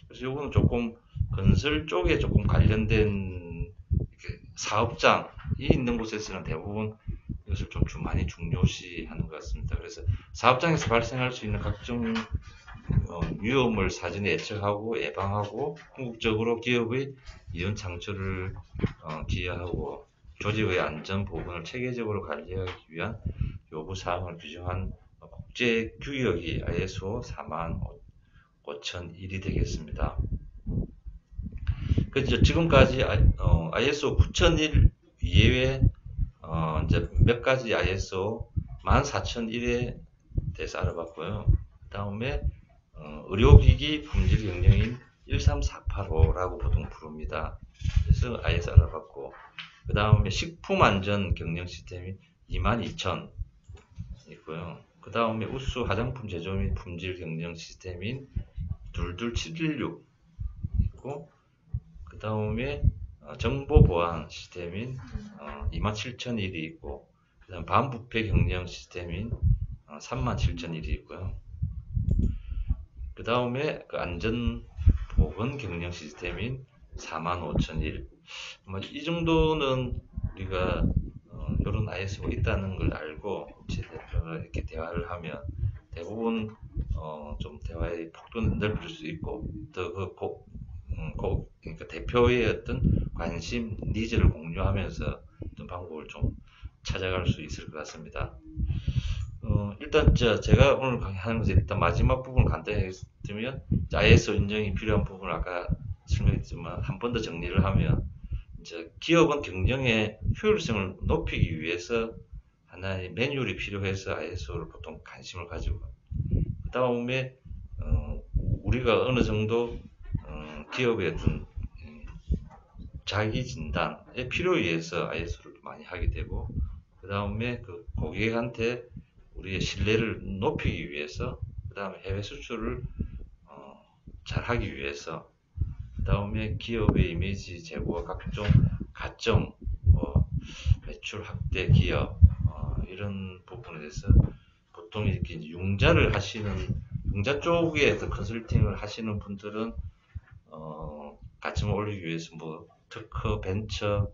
그래서 요거는 조금 건설 쪽에 조금 관련된 이렇게 사업장이 있는 곳에서는 대부분 이것을 좀 많이 중요시하는 것 같습니다. 그래서 사업장에서 발생할 수 있는 각종 위험을 사전에 예측하고 예방하고 궁극적으로 기업의 이윤 창출을 기여하고 조직의 안전 보건을 체계적으로 관리하기 위한 요구 사항을 규정한 국제 규격이 ISO 45001이 되겠습니다. 그래서 지금까지 ISO 9001 이외에 이제 몇 가지 ISO 14001에 대해서 알아봤고요. 그 다음에 의료기기 품질 경영인 13485라고 보통 부릅니다. 그래서 ISO 알아봤고, 그 다음에 식품안전 경영 시스템이 22000 있고요. 그 다음에 우수 화장품 제조 및 품질 경영 시스템인 22716 있고, 그 다음에 정보 보안 시스템인 27001이 있고, 그 다음 반부패 경영 시스템인 37001이 있고요. 그 다음에 그 안전보건 경영 시스템인 45001. 뭐 이 정도는 우리가 이런 ISO가 있다는 걸 알고 이렇게 대화를 하면 대부분 좀 대화의 폭도는 넓힐 수 있고 또 그러니까 대표의 어떤 관심, 니즈를 공유하면서 어떤 방법을 좀 찾아갈 수 있을 것 같습니다. 일단 제가 오늘 하는 것은 일단 마지막 부분을 간단히 드리면 ISO 인정이 필요한 부분을 아까 설명했지만 한 번 더 정리를 하면 이제 기업은 경영의 효율성을 높이기 위해서 하나의 매뉴얼이 필요해서 ISO를 보통 관심을 가지고, 그 다음에 우리가 어느 정도 기업의 어떤 자기 진단의 필요에 의해서 ISO를 많이 하게 되고, 그 다음에 그 고객한테 우리의 신뢰를 높이기 위해서, 그 다음에 해외 수출을 잘 하기 위해서, 그 다음에 기업의 이미지 제고와 각종 가점, 매출 확대 기업 이런 부분에 대해서 보통 이렇게 융자를 하시는 융자 쪽에 컨설팅을 하시는 분들은 가점을 올리기 위해서 뭐 특허, 벤처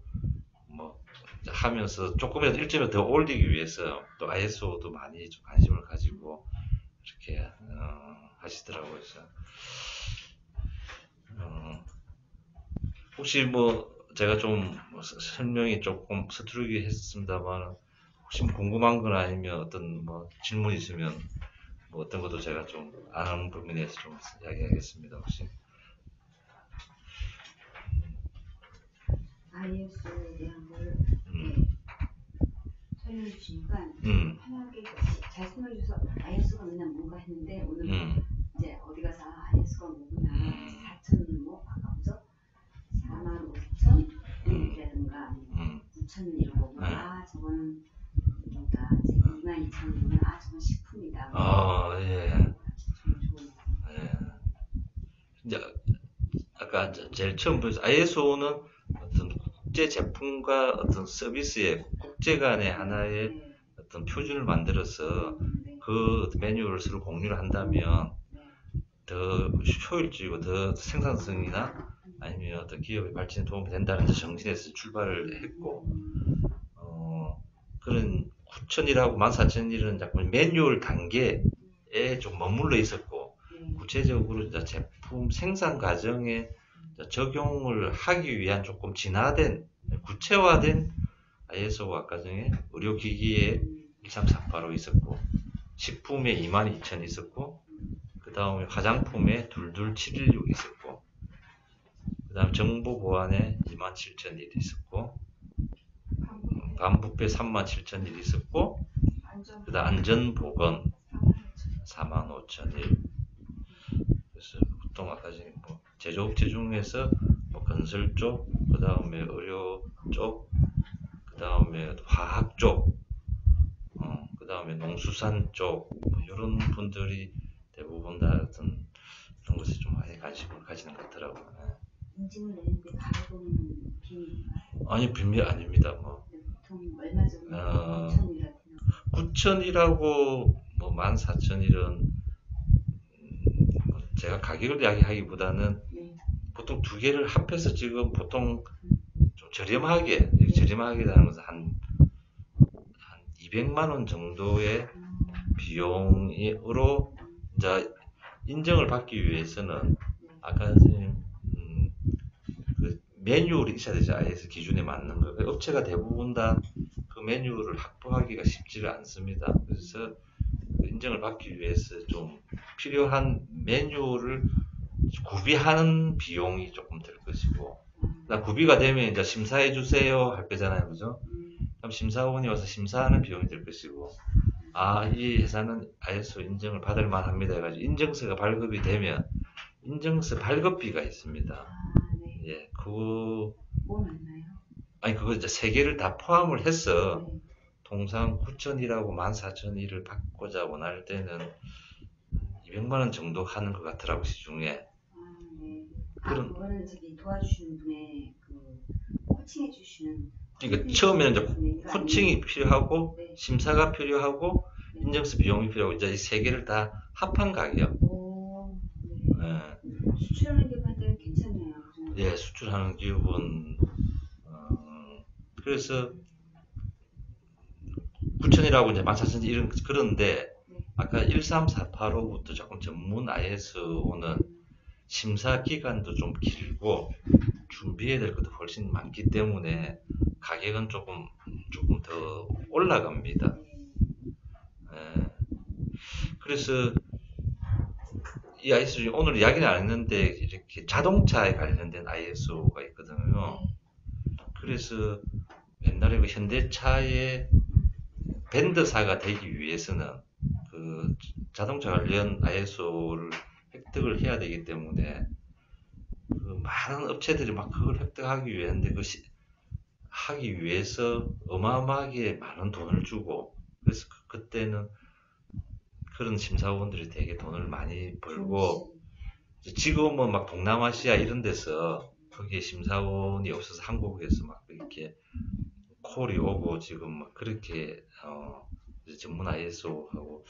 뭐 하면서 조금이라도 1점을 더 올리기 위해서 또 ISO도 많이 좀 관심을 가지고 이렇게 하시더라고요. 그래서 혹시 뭐 제가 좀 설명이 조금 서투르게 했습니다만 혹시 뭐 궁금한 건 아니면 어떤 뭐 질문 있으면 뭐 어떤 것도 제가 좀 아는 부분에 대해서 좀 이야기하겠습니다. 혹시 ISO에 대한 걸 설명해 주시니까 편하게 잘 설명해 주셔서 ISO가 맨날 뭔가 했는데 오늘 이제 어디 가서 ISO가 뭐구나 4,000 뭐 아까 뭐죠? 45,000이라든가 9,000 이런 거구나. 저거는 그러니까 22,000이면 저건 식품이다. 예. 이제 아까 제일 처음 보여서 ISO는 어떤 국제 제품과 어떤 서비스의 국제 간의 하나의 어떤 표준을 만들어서 그 매뉴얼을 서로 공유를 한다면 더 효율적이고 더 생산성이나 아니면 어떤 기업의 발전에 도움이 된다는 정신에서 출발을 했고, 그런 9,000이라고 14,000이라는 작품 매뉴얼 단계에 좀 머물러 있었고, 구체적으로 이제 제품 생산 과정에 적용을 하기 위한 조금 진화된 구체화된 ISO 아까 전에 의료기기에 13485 있었고, 식품에 22,000 있었고, 그 다음에 화장품에 22716 있었고, 그 다음 정보보안에 27,001 있었고, 반부패 37,001 있었고, 안전 그 다음 안전보건 45,001. 그래서 보통 아까 전에 뭐 제조업체 중에서 뭐 건설 쪽, 그 다음에 의료 쪽, 그 다음에 화학 쪽, 그 다음에 농수산 쪽, 뭐 이런 분들이 대부분 다 어떤 그런 것에 좀 많이 관심을 가지는 것 같더라고요. 인증을 내는데 가격은 비밀인가요? 아니, 비밀 아닙니다. 뭐, 보통 얼마 정도? 어, 9,000이라고 9,000이라고 뭐 14,000일은 제가 가격을 이야기하기보다는 네. 보통 두 개를 합해서 지금 보통 좀 저렴하게 하는 것은 한 200만 원 정도의 비용으로 이제 인정을 받기 위해서는 아까 선생님 그 매뉴얼이 있어야 되죠. IS 기준에 맞는 거. 업체가 대부분 다 그 매뉴얼을 확보하기가 쉽지가 않습니다. 그래서 그 인정을 받기 위해서 좀 필요한 매뉴얼을 구비하는 비용이 조금 들 것이고, 구비가 되면 이제 심사해 주세요 할 거잖아요, 그죠? 그럼 심사원이 와서 심사하는 비용이 들 것이고, 아, 이 회사는 ISO 인정을 받을 만합니다 해가지고 인증서가 발급이 되면 인증서 발급비가 있습니다. 아, 네. 예, 그거 뭐 맞나요? 아니 그거 이제 세 개를 다 포함을 해서 네. 통상 9,000이라고 14,000일을 받고자 원할 때는 200만 원 정도 하는 것 같더라고 시중에. 아, 네. 그런- 그거는 저기 도와주시는 분의 그 코칭해 주시는. 그러니까 처음에는 이제 네, 이거 코칭이 필요하고 네. 심사가 필요하고 네. 인증서 비용이 필요하고 이제 이 세 개를 다 합한 가격. 오, 네. 예, 수출하는 기업한테는 괜찮네요. 그 정도. 예, 수출하는 기업은 그래서 9,000이라고 이제 14,000 이런 그런데 네. 아까 13485부터 조금 전문 ISO는 심사 기간도 좀 길고 준비해야 될 것도 훨씬 많기 때문에 가격은 조금 더 올라갑니다. 예. 그래서 이 ISO 오늘 이야기는 안 했는데 이렇게 자동차에 관련된 ISO가 있거든요. 그래서 옛날에 그 현대차의 밴드사가 되기 위해서는 그 자동차 관련 ISO를 획득을 해야 되기 때문에 그 많은 업체들이 막 그걸 획득하기 위해는데 하기 위해서 어마어마하게 많은 돈을 주고 그래서 그때는 그런 심사원들이 되게 돈을 많이 벌고 지금은 막 동남아시아 이런 데서 거기에 심사원이 없어서 한국에서 막 이렇게 콜이 오고 지금 막 그렇게 이제 전문 ISO하고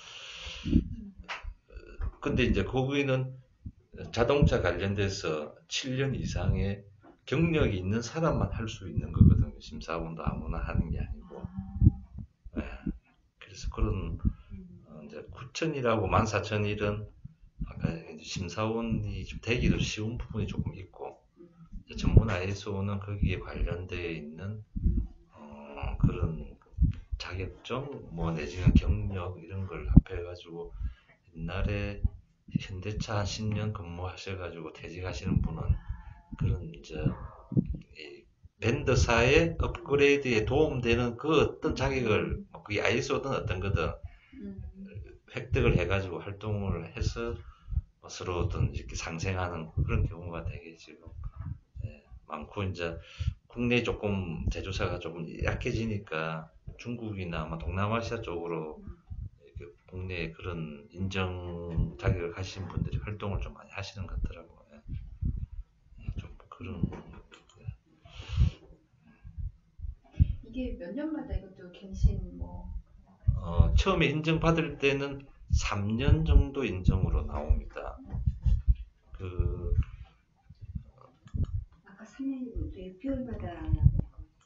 근데 이제 거기는 자동차 관련돼서 7년 이상의 경력이 있는 사람만 할 수 있는 거거든요. 심사원도 아무나 하는 게 아니고. 예. 그래서 그런 이제 9,000이라고 14,000일은 아까 이제 심사원이 좀 되기도 쉬운 부분이 조금 있고 이제 전문 ISO는 거기에 관련되어 있는 그런 자격증 뭐 내지는 경력 이런 걸 합해가지고 옛날에 현대차 한 10년 근무하셔가지고 퇴직하시는 분은 그런 이제 이 밴드사의 업그레이드에 도움되는 그 어떤 자격을 뭐 그게 ISO든 어떤 거든 획득을 해가지고 활동을 해서 뭐 서로 어떤 이렇게 상생하는 그런 경우가 되게 지금 많고 이제 국내 조금 제조사가 조금 약해지니까 중국이나 뭐 동남아시아 쪽으로 이렇게 국내에 그런 인정 자격을 가신 분들이 활동을 좀 많이 하시는 것 같더라고요. 좀 그런 이게 몇 년마다 이것도 갱신 뭐 처음에 인정받을 때는 3년 정도 인정으로 나옵니다. 아까 3년이고 6개월마다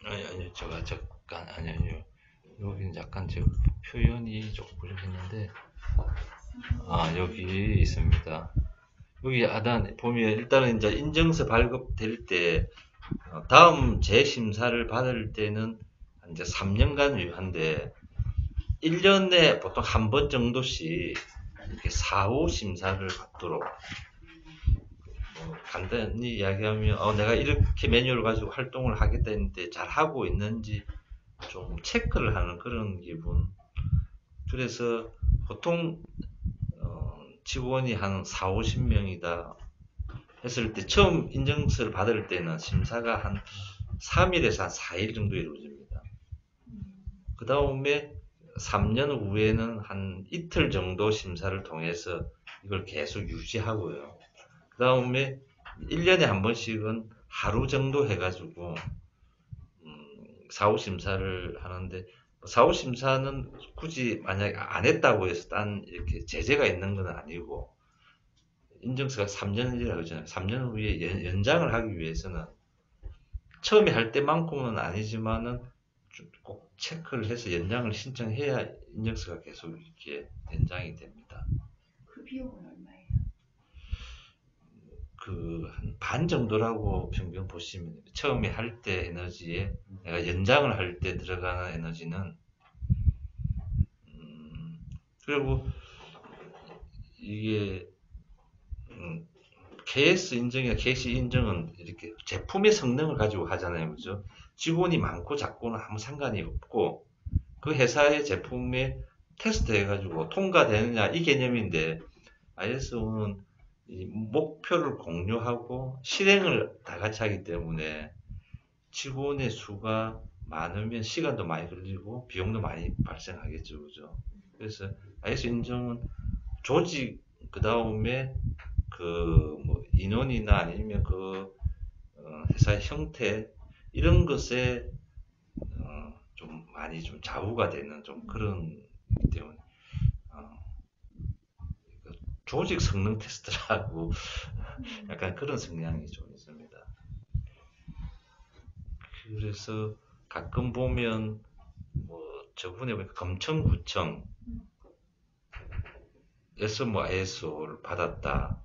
아니 제가 잠깐 아니요 여기는 약간 제 표현이 조금 부족했는데 여기 있습니다. 여기 하단 보면 일단은 이제 인증서 발급될 때 다음 재심사를 받을 때는 이제 3년간 유효한데 1년에 보통 한 번 정도씩 이렇게 사후 심사를 받도록 간단히 이야기하면 내가 이렇게 매뉴얼을 가지고 활동을 하겠다 했는데 잘 하고 있는지 좀 체크를 하는 그런 기분. 그래서 보통 직원이 한 4, 50명이다 했을 때 처음 인증서를 받을 때는 심사가 한 3일에서 한 4일 정도 이루어집니다. 그 다음에 3년 후에는 한 이틀 정도 심사를 통해서 이걸 계속 유지하고요. 그 다음에 1년에 한 번씩은 하루 정도 해가지고 사후 심사를 하는데 사후 심사는 굳이 만약에 안 했다고 해서 딴 이렇게 제재가 있는 건 아니고 인증서가 3년이라고 하잖아요. 3년 후에 연장을 하기 위해서는 처음에 할 때만큼은 아니지만은 꼭 체크를 해서 연장을 신청해야 인증서가 계속 이렇게 연장이 됩니다. 그 비용은 얼마예요? 그 한 반 정도라고 평균 보시면 됩니다. 처음에 할 때 에너지에 내가 연장을 할 때 들어가는 에너지는 그리고 이게 KS 인증이나 KC 인증은 이렇게 제품의 성능을 가지고 하잖아요, 그죠? 직원이 많고 작고는 아무 상관이 없고 그 회사의 제품에 테스트 해가지고 통과되느냐 이 개념인데 ISO는 이 목표를 공유하고 실행을 다 같이 하기 때문에 직원의 수가 많으면 시간도 많이 걸리고 비용도 많이 발생하겠죠, 그죠? 그래서 ISO 인증은 조직 그 다음에 그 뭐 인원이나 아니면 그 회사의 형태 이런 것에 좀 많이 좀 좌우가 되는 좀 그런 이기 때문에 조직 성능 테스트라고 약간 그런 성향이 좀 있습니다. 그래서 가끔 보면 뭐 저번에 보니까 검청구청에서 뭐 ISO를 받았다.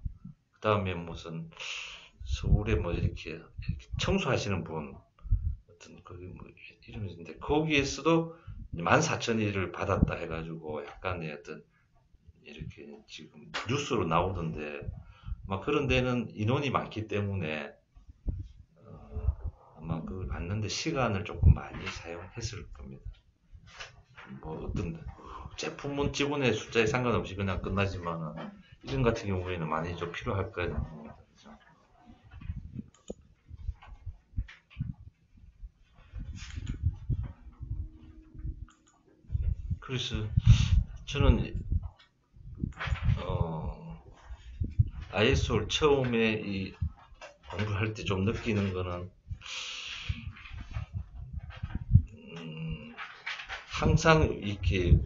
그 다음에 무슨 서울에 뭐 이렇게 청소하시는 분 어떤 거기 뭐 이름이 있는데 거기에서도 14,000일을 받았다 해가지고 약간의 어떤 이렇게 지금 뉴스로 나오던데 막 그런 데는 인원이 많기 때문에 아마 그걸 받는데 시간을 조금 많이 사용했을 겁니다. 뭐 어떤 제품은 직원의 숫자에 상관없이 그냥 끝나지만 이런 같은 경우에는 많이 좀 필요할 거예요. 그래서 저는 ISO를 처음에 이 공부할 때 좀 느끼는 거는 항상 이렇게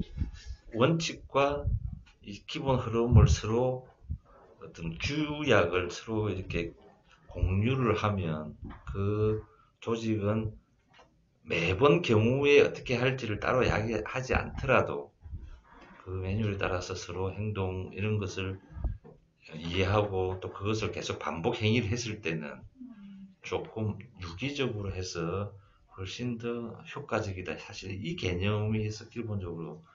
원칙과 이 기본 흐름을 서로 어떤 규약을 서로 이렇게 공유를 하면 그 조직은 매번 경우에 어떻게 할지를 따로 이야기하지 않더라도 그 매뉴얼에 따라서 서로 행동 이런 것을 이해하고 또 그것을 계속 반복 행위를 했을 때는 조금 유기적으로 해서 훨씬 더 효과적이다. 사실 이 개념에서 기본적으로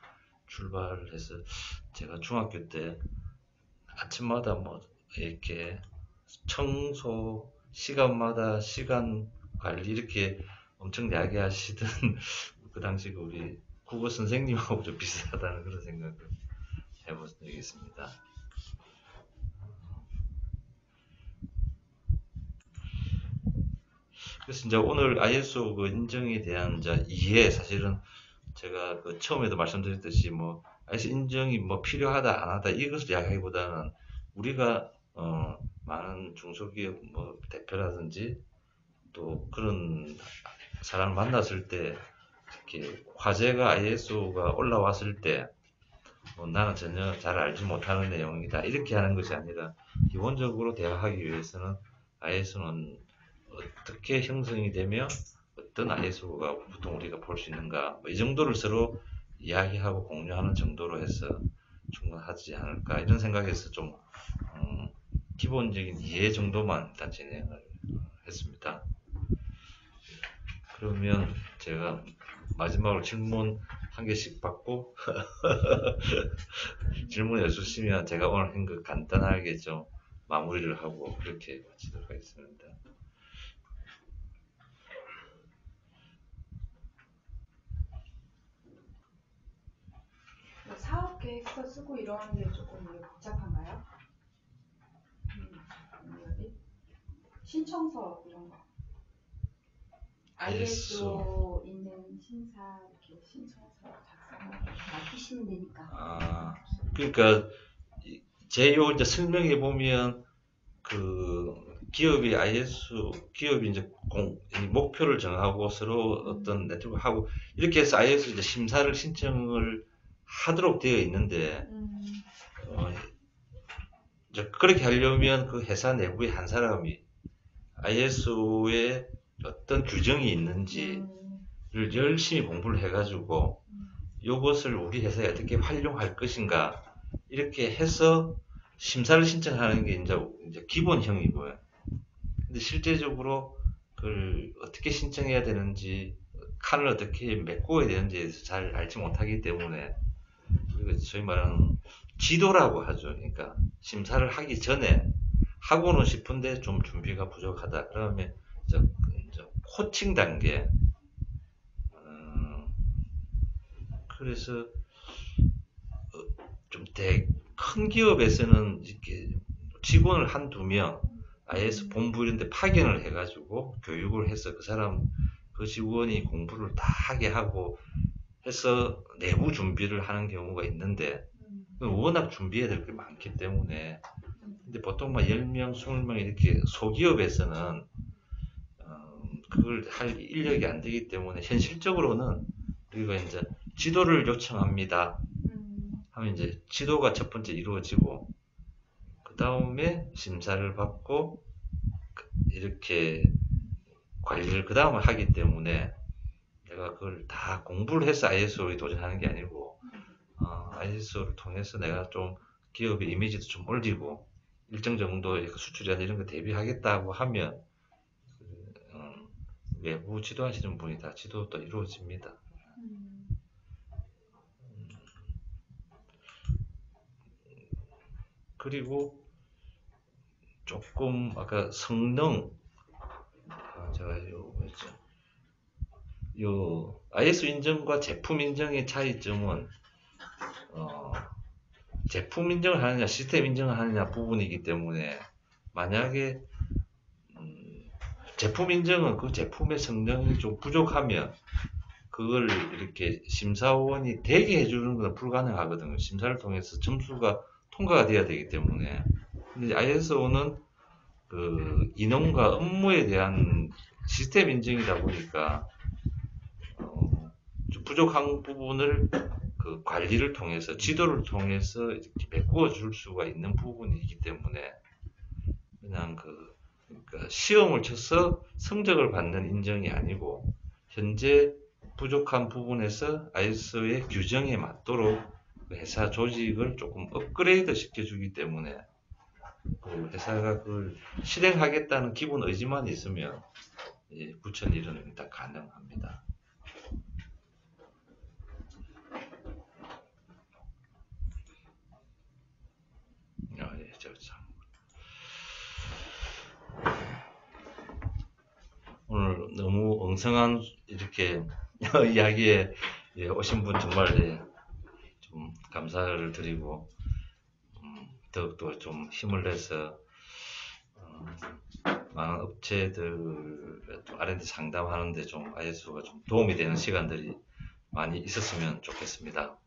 출발을 해서 제가 중학교 때 아침마다 뭐 이렇게 청소 시간마다 시간 관리 이렇게 엄청 이야기하시던 그 당시 우리 국어 선생님하고 좀 비슷하다는 그런 생각을 해본 적이 있습니다. 그래서 이제 오늘 ISO 그 인증에 대한 이제 이해 사실은 제가 그 처음에도 말씀드렸듯이 뭐 ISO 인증이 뭐 필요하다 안 하다 이것을 이야기하기보다는 우리가 많은 중소기업 뭐 대표라든지 또 그런 사람을 만났을 때 이렇게 화제가 ISO가 올라왔을 때 나는 전혀 잘 알지 못하는 내용이다 이렇게 하는 것이 아니라 기본적으로 대화하기 위해서는 ISO는 어떻게 형성이 되며 어떤 ISO가 보통 우리가 볼 수 있는가 뭐이 정도를 서로 이야기하고 공유하는 정도로 해서 충분하지 않을까 이런 생각에서 좀 기본적인 이해 정도만 일단 진행을 했습니다. 그러면 제가 마지막으로 질문하실 한 개씩 받고 질문해 주시면 제가 오늘 한 거 간단하게 좀 마무리를 하고 그렇게 마치도록 하겠습니다. 사업 계획서 쓰고 이러는 게 조금 이게 복잡한가요? 여기 신청서 이런 거. ISO 인증 심사 이렇게 신청서 작성하고 맡기시면 되니까. 아, 그러니까 제요 이제 설명해 보면 그 기업이 이제 이 목표를 정하고 서로 어떤 네트워크 하고 이렇게 해서 IS 이제 심사를 신청을 하도록 되어 있는데 이제 그렇게 하려면 그 회사 내부에 한 사람이 ISO에 어떤 규정이 있는지를 열심히 공부를 해가지고 이것을 우리 회사에 어떻게 활용할 것인가 이렇게 해서 심사를 신청하는 게 이제 기본형이고요. 근데 실제적으로 그걸 어떻게 신청해야 되는지, 칸을 어떻게 메꿔야 되는지에 대해서 잘 알지 못하기 때문에, 그리고 소위 말하는 지도라고 하죠. 그러니까 심사를 하기 전에 하고는 싶은데 좀 준비가 부족하다. 그러면 저 코칭 단계. 그래서 좀 큰 기업에서는 이렇게 직원을 한두 명 IS 본부 이런 데 파견을 해가지고 교육을 해서 그 직원이 공부를 다 하게 하고 해서 내부 준비를 하는 경우가 있는데 워낙 준비해야 될 게 많기 때문에. 근데 보통 막 10명, 20명 이렇게 소기업에서는 그걸 할 인력이 안 되기 때문에 현실적으로는 우리가 이제 지도를 요청합니다 하면 이제 지도가 첫 번째 이루어지고 그 다음에 심사를 받고 이렇게 관리를 그 다음에 하기 때문에 내가 그걸 다 공부를 해서 ISO에 도전하는 게 아니고 ISO를 통해서 내가 좀 기업의 이미지도 좀 올리고 일정 정도 수출이나 이런 거 대비하겠다고 하면 외부 지도하시는 분이 다 지도도 이루어집니다. 그리고 조금 아까 성능 제가 요 ISO 인증과 제품 인증의 차이점은 제품 인증을 하느냐 시스템 인증을 하느냐 부분이기 때문에 만약에 제품 인증은 그 제품의 성능이 좀 부족하면 그걸 이렇게 심사원이 되게 해주는 건 불가능하거든요. 심사를 통해서 점수가 통과가 돼야 되기 때문에. 근데 ISO는 그 인원과 업무에 대한 시스템 인증이다 보니까 좀 부족한 부분을 그 관리를 통해서 지도를 통해서 이렇게 메꾸어 줄 수가 있는 부분이기 때문에 그냥 그러니까 시험을 쳐서 성적을 받는 인정이 아니고 현재 부족한 부분에서 ISO의 규정에 맞도록 회사 조직을 조금 업그레이드 시켜주기 때문에 그 회사가 그걸 실행하겠다는 기본 의지만 있으면 구천 일은 다 가능합니다. 오늘 너무 엉성한 이렇게 이야기에 오신 분 정말 좀 감사를 드리고 더욱더 좀 힘을 내서 많은 업체들 R&D 상담하는데 좀 ISO가 좀 도움이 되는 시간들이 많이 있었으면 좋겠습니다.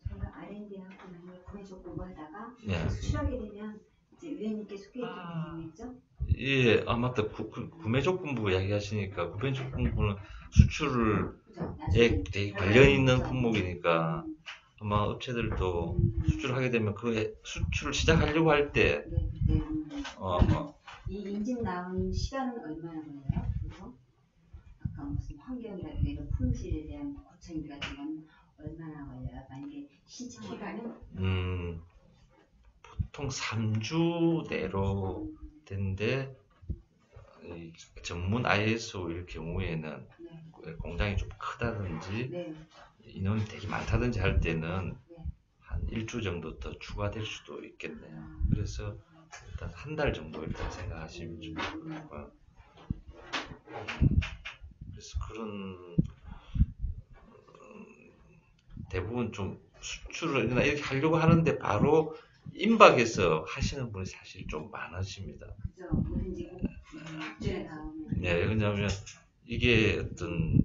제가 R&D 하고 나면 구매적 공부하다가 예. 수출하게 되면 이제 위원님께 소개해드리는 거겠죠? 예, 맞다. 구매조건부 이야기하시니까 구매조건부는 수출에 되게 관련 있는 품목이니까 아마 업체들도 수출하게 되면 그 수출을 시작하려고 할 때 이 인증 나온 시간은 얼마나 걸려요? 그래서 아까 무슨 환경이라든가 이런 품질에 대한 고청 같은 건 얼마나 걸려요? 만약에 신청하면? 보통 3주 내로 된데 이 전문 ISO일 경우에는 네. 공장이 좀 크다든지 네. 인원이 되게 많다든지 할 때는 네. 한 일주 정도 더 추가될 수도 있겠네요. 그래서 일단 한 달 정도 이렇게 생각하시면 좀 좋을 거고요. 그래서 그런 대부분 좀 수출을 이렇게 하려고 하는데 바로 임박해서 하시는 분이 사실 좀 많으십니다. 그죠. 뭐든지 꼭 국제에 나오면. 네, 왜냐하면 이게 어떤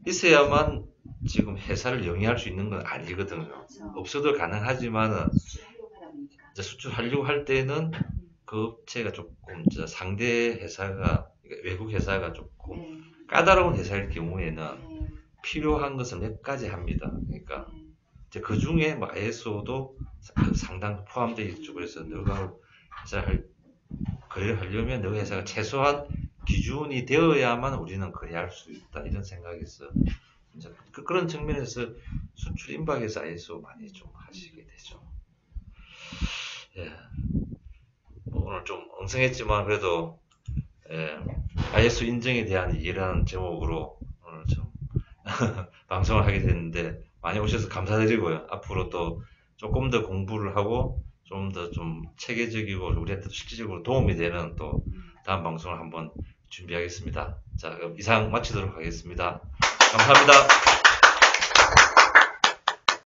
있어야만 지금 회사를 영위할 수 있는 건 아니거든요. 그렇죠. 없어도 가능하지만은 수출하려고 하다 보니까. 이제 수출하려고 할 때는 그 업체가 조금 이제 상대 회사가 그러니까 외국 회사가 조금 네. 까다로운 회사일 경우에는 네. 필요한 것은 몇 가지 합니다. 그러니까 네. 이제 그 중에 뭐 ISO도 상당 포함되어 있죠. 그래서 너가 회사를 거래를 하려면 너희 회사가 최소한 기준이 되어야만 우리는 거래할 수 있다 이런 생각에서 이제 그런 측면에서 수출 임박에서 ISO 많이 좀 하시게 되죠. 예. 뭐 오늘 좀 엉성했지만 그래도 예, ISO 인증에 대한 얘기라는 제목으로 오늘 좀 방송을 하게 됐는데 많이 오셔서 감사드리고요. 앞으로 또 조금 더 공부를 하고 좀 더 좀 체계적이고 우리한테 실질적으로 도움이 되는 또 다음 방송을 한번 준비하겠습니다. 자, 그럼 이상 마치도록 하겠습니다. 감사합니다.